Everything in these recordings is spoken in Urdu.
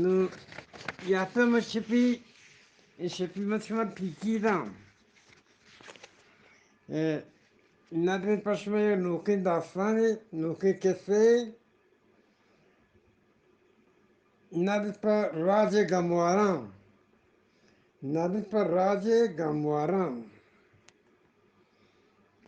nu yapımı şipi mesela pikidam nadin paşmaya nukin dastani nukin kese nadin pa raje gamwaram nadin pa raje gamwaram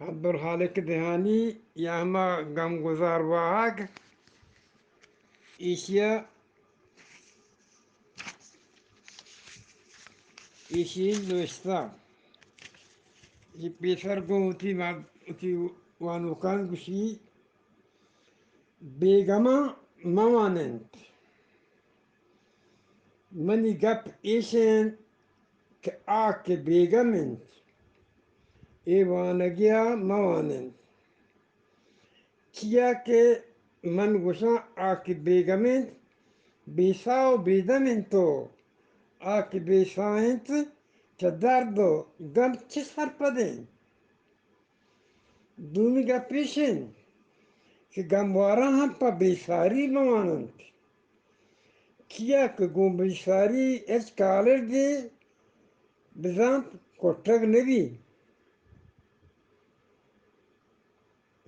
Abdul Khaliq Dhani یہما غم گزار واگ ایشیا لوستا یہ پیسر کو اتی وانوکان گشی بیگما موانند منی گپ ایشن که آک بیگمند ایوانگیا موانند کیا کہ من گشا آک بیگمند بیساو بیدمند تو آک بیسائنت چه درد و غم چه سر پدین دومی گپ پیشن که غموارا هم پا بیساری موانند کیا که گم بیساری اچ کالر دی بزن کٹک نبی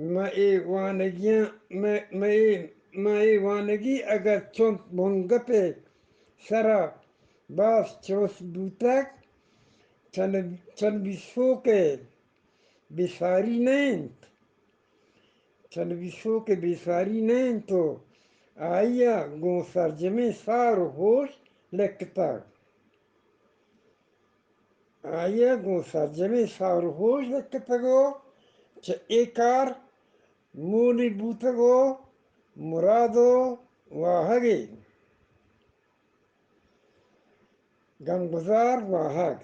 ما ای وانگی اگر چون بونگپ سرا باس چوس بوتک چن بیسو کے بیساری نیند چن بیسو کے بیساری نیند تو آیا گو سرجمی سار و ہوش لکتا آیا گو سرجمی سار و ہوش لکتا گو چه ایکار مولی بوتگو مرادو واهگی غمگزار واهگ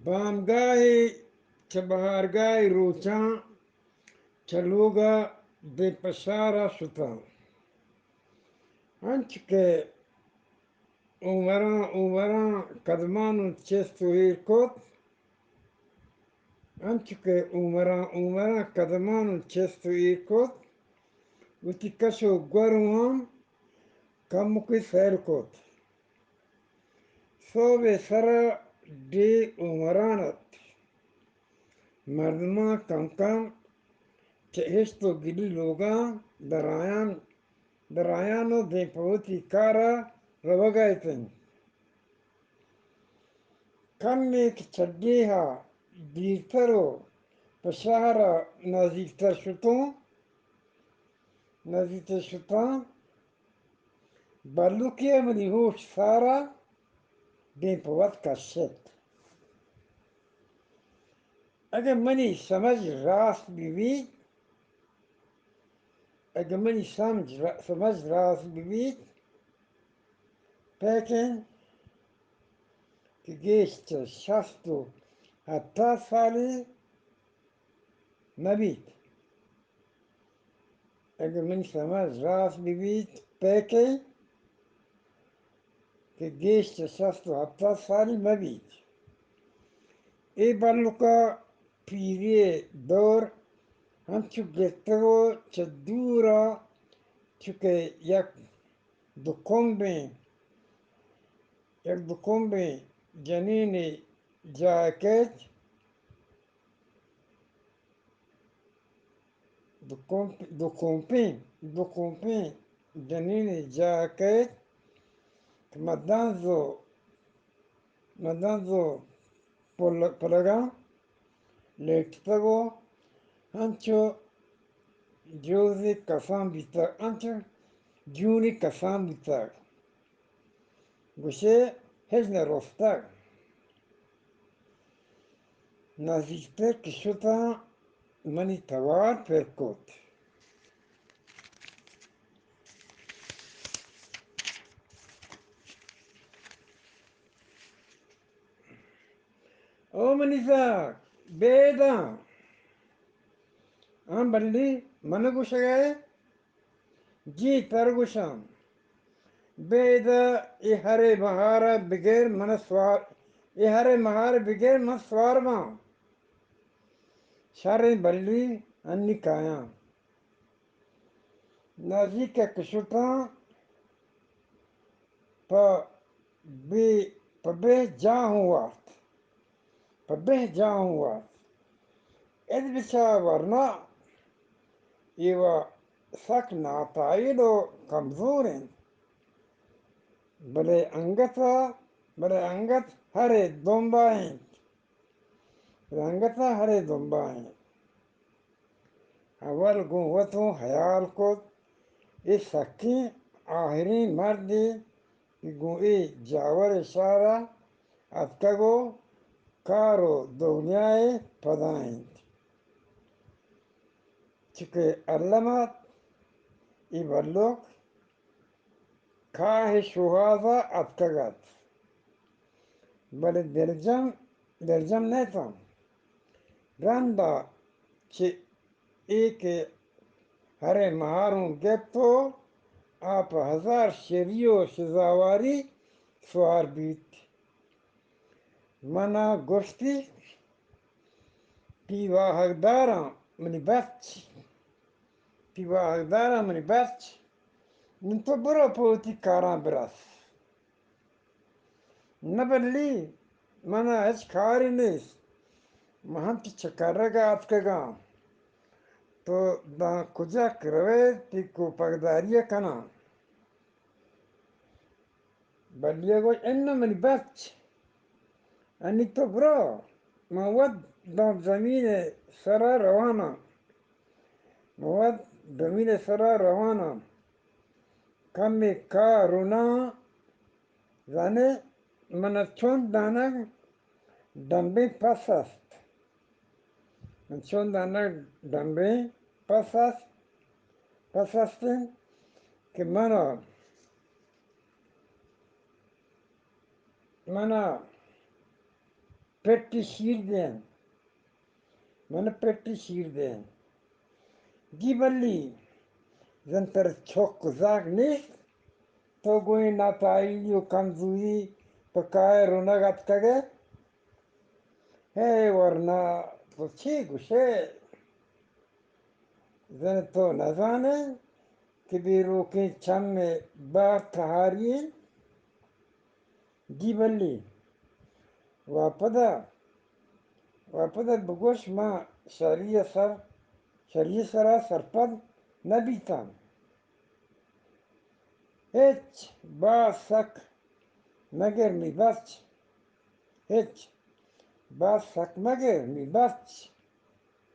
بامگاهی چه بهارگاهی روچان چلوگا به پشارا شتان هنچ که عمران قدمانو چستو هیر کت هنچ که عمران قدمانو چستو هیر کت وتی کشو گورو هم کمو کی سیر کت صوب سرا دی عمرانت مردما کم کم چهشتو گلی لوگا درایانو دی پوتی کارا روگایتن کم ایک چڈی ها دیرترو پشهرا نزدیکتر شتان بلوکی منی هوش سارا دی پوت کشت اگر منی سمجھ راست بیوید پیکن که گیشت 60 سالی نبید اگر منی سمجھ راست بیوید پیکن که گیشت 60 سالی نبید ای بلوکا پیری دور همچو گرتگو چه دورا چوکه یک دو جنین جاکت دو کمپین جنین جاکت که مدنزو پلگا لیکتگو همچو جونی کسان بیتر گوشه هج نرفتر نزیکتر کشتا منی توار پرکوت. او منی زاک بیدا آن بلی من گوشگاه جی تر گوشم بیدا ای هر مهار بگر من سوار ای هر مهار بگر من سوار ما شر بلی انی کایا نزدیک کشتا پا بی پا به جا وقت پا به جا وقت اد بچا ورنا ایوا سک ناتائل و کمزور ہیں بلے انگت ہرے دنبا ہیں رنگتا ہرے دنبا ہیں اول گوتوں حیال کو اس سکی آخری مردی گوئی جاور اشارہ اتکگو کارو دنیای پدائیں چکے علمت ای بلوک کاہ شوہازا اتکگت بلے درجم نیتا رندا چی ایک ہرے مہاروں گپتو آپ ہزار شریو شزاواری سوار بیت منا گوشتی پیوا حقدارا منی بچ پیوا حقدارا منی بچ من تو برو پوتی کاران براس نبلی منا هیچ کاری نیست من تی چکرگا اتکگا تو دا کجا کروے تی کو پگداریه کنا بلیه گوش اینا منی بچ انی تو برو مواد دا زمین سرا روانا مواد زمین سرا روانا کمی کارونا زنه من چون دانه دنبه پس است من چون دانه دنبه پس هستیم که منا پتی شیر دین من پتی شیر دین گی بلی زن تر چوک زاگ نیست تو گوی ناتائیلی و کمزوری پکای رونگت کگه ہے ورنہ تو چی گوشه زن تو نزانه که بیرو که چم بار تهارین گی بلی واپدا بگوش ما شریع سرا سرپد نبیتم هیچ با سک مگر می بچ هیچ با سک مگر می بچ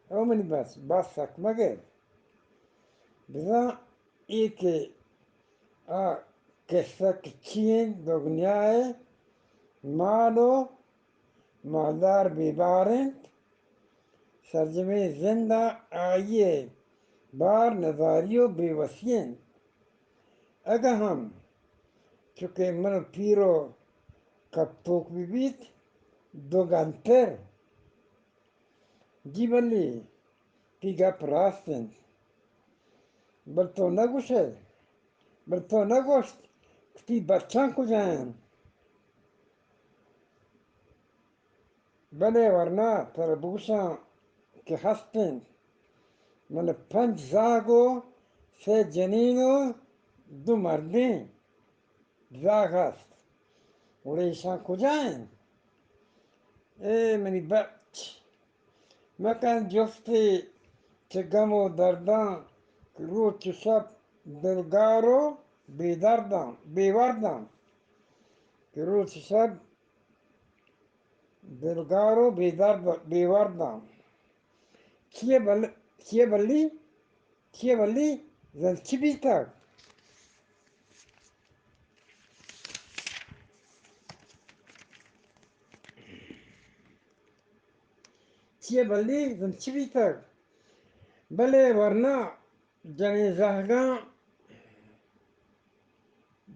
او منی بچ با سک مگر بزا ای که کسک چین دنیای مالو مالدار بیبارند سرجمه زندہ آئیے بار نظاریو بے وسین اگا ہم چکے من پیرو کپتوک بیت دو گانتر جی بلی تی گپ راستن بل تو نگوشه بل تو نگوشت تی بچان کجاین بله ورنه تر بگوشم که هستن من 5 زاگو 3 جنینو 2 مردین زاگ هست ولی ایشان کجاین ای منی بچ مکن جفتی چه غم و دردان که روز و شب دلگارو بیوردم که روز و شب دلگارو بیوردم کیه بلی زن چی بیتر چیه بلی زن چی بیتر بله ورنه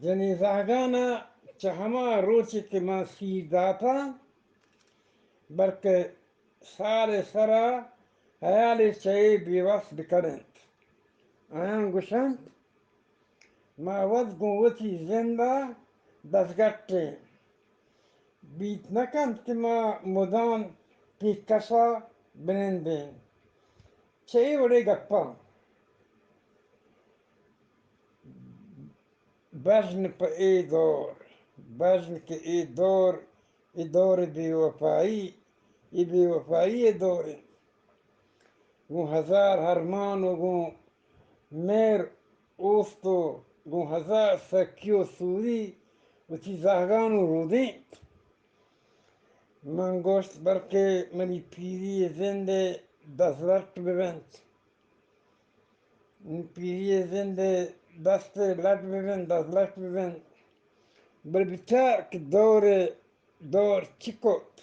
جنیزهگانا چه همه روچی که من سیر داتا بلکه سال سرا حیالی چهی بیوست بکرند آیان گوشند ما ود گوتی زنده دستگرده بیت نکند که ما مدام پیکسا بنندیم چهی وڑی گپا بزن پا ای دور بزن که ای دور بی وفایی دوره گو هزار هرمان و گو میر اوست و گو هزار سکی و سوری و تی زهگان و رودی من گوشت برکه منی پیری زنده دست ببند پیری زنده دست لک ببند دست لک ببند بل بیچار که دور چی کد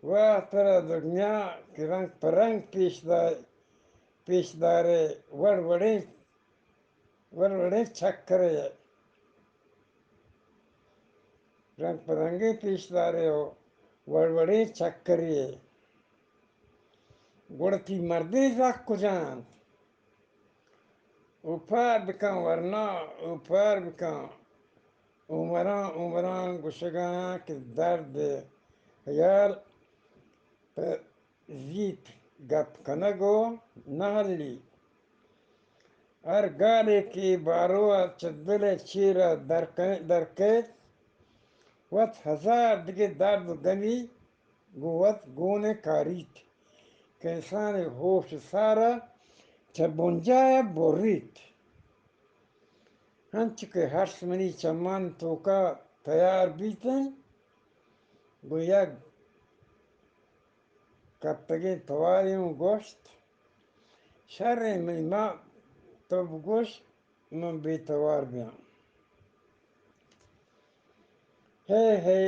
و ترا دنیا که رنگ پر رنگ پیش داره وڑے چکره رنگ پر رنگی پیش داره و وڑے چکره گوڑتی مردی زخ کجاند اوپر بکن ورنا اوپر بکن عمران گوشگان که درد خیال زیت گپ کنگو نهلی هر گالی که بارو چدل چیره درکت وقت هزار دیگه درد و گمی گوت گونه کاریت که انسان هوش سارا چه بنجای برید هنچه که هرس منی چمان توکا تیار بیتن گو یک کپتگی تواری و گوشت شر منی ما تو بگوشت من بی توار بیام ہے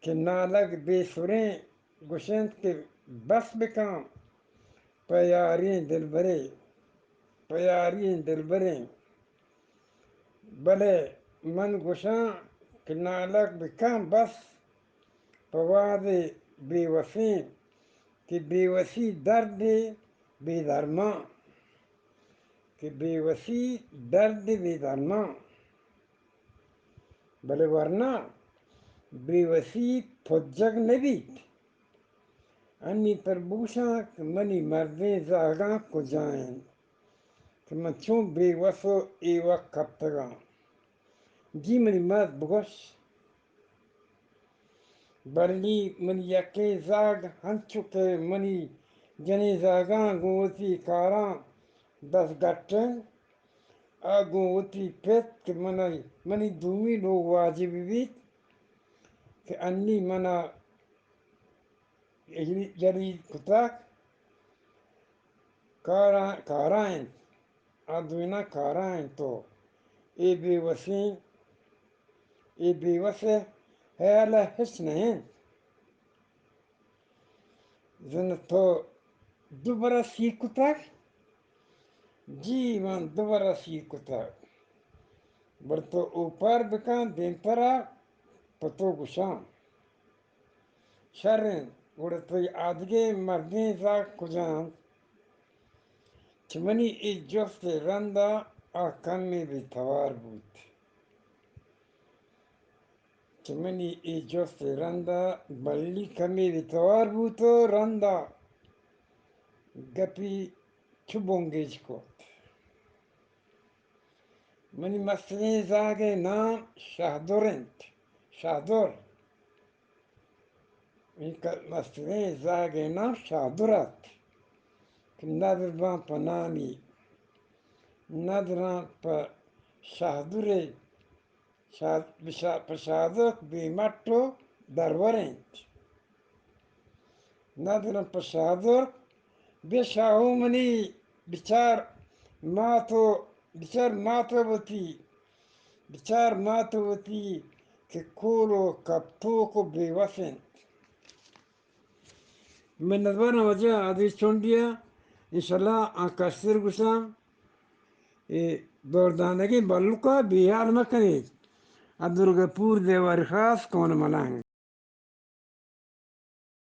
کہ نالگ بے سریں گوشند کے بس بکام پیاریں دلبریں بلے من گوشاں کہ نالگ بکام بس پواد بے وسیں کہ بے وسی درد بے درماں کہ بے وسی درد بے درماں بلے ورنہ بے وسی پھجگ نبیت انی پر بوشاں کہ منی مردیں زاگاں کو جائیں کہ من چون بے وسو ای وقت کپتگاں جی منی مرد بگوش برلی منی یکی زاگ ہنچو کہ منی جنی زاگاں گوتی کاراں دس گٹن آگو وتی پت کہ منی دومی لوگ واجب بیت کہ انی منا جری کتاک کارائن آدوینا کارائن تو ای بے وسے حیالہ حس نہیں زن تو دوبارہ سی کتاک جی من دوبارہ سی کتاک بر تو اوپر بکن دین ترا پتو گشان شرن گوڑا توی آدگے مردیں زاگ کجان چمنی ای جفت رندا آکمی بی توار بود چمنی ای جفت رندا بلی کمی بی توار بود و رندا گپی چوبونگیج کود منی مسئله زاگه نام شهدورند شهدور این مسئله زاگه نام شهدورت که ندربان پا نامی ندران پا شهدوره پا شهدور بیمتو درورند ندران پا شهدور بی شاهو منی بچار ماتو بوتی که کولو کپتوکو بیوسند من نظرنا وجه هذه الشندية إن شاء الله أكسر قسم دوردانگی بلوکا بیار مکنی عبدالغفور دیواری خاص کون ملانگ